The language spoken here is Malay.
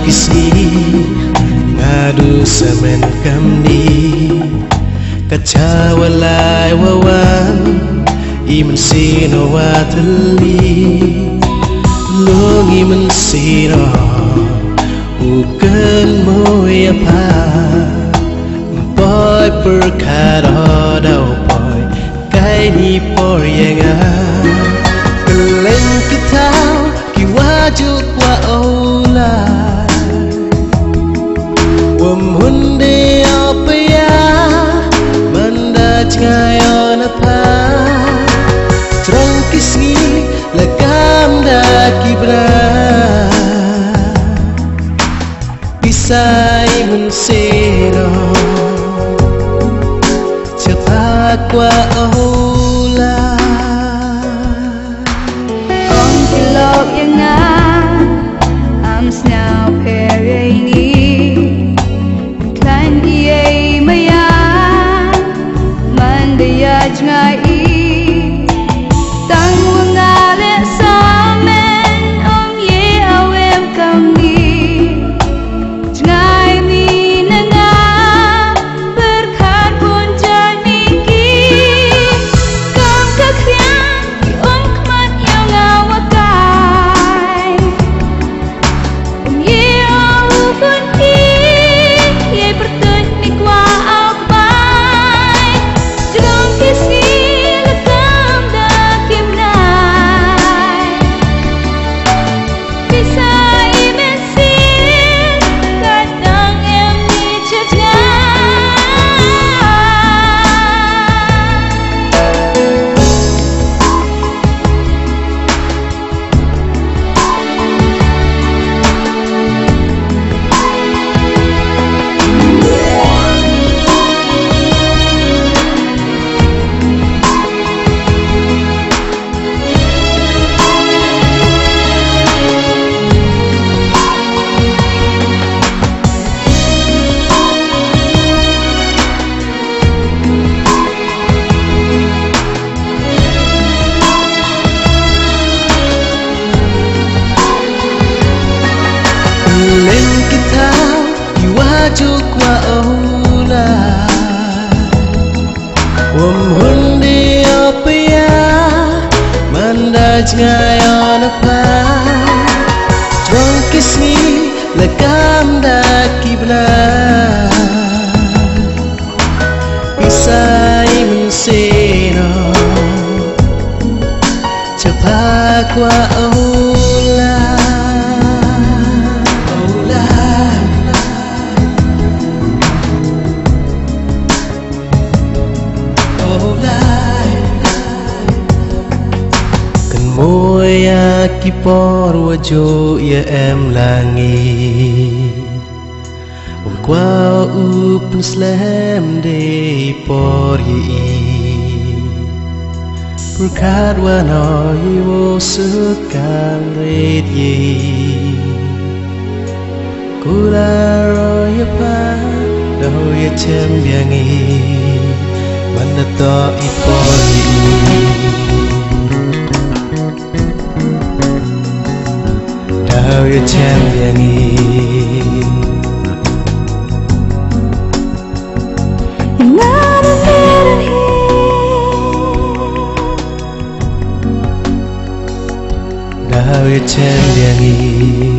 kisi ngadu semen kamni kaca walai wawan iman sino wateli lungi men sino bukan moya pa boy perkara dau boy kai ni por yenga kelen kitau ki wajuk wa ola wam hunde apa ya manda ngayon apa trong kisni legam da kibra bisai mensero cepat wa ola om kilok yang am snau perini klan diye maya mandaya ngai tang ngale samen om ye awem kamni wajuk wa ola wam hundi apa ya mandaj ngayon apa trong kisni legam da kibla isai mensero cepat wa ola moya kipor wajo ya em langi qua up slem de por yi perkat wana yi wo sukan red yi kula roya pa do ya chem biangi mana to ipor yi How you champion you're not a villain here How you champion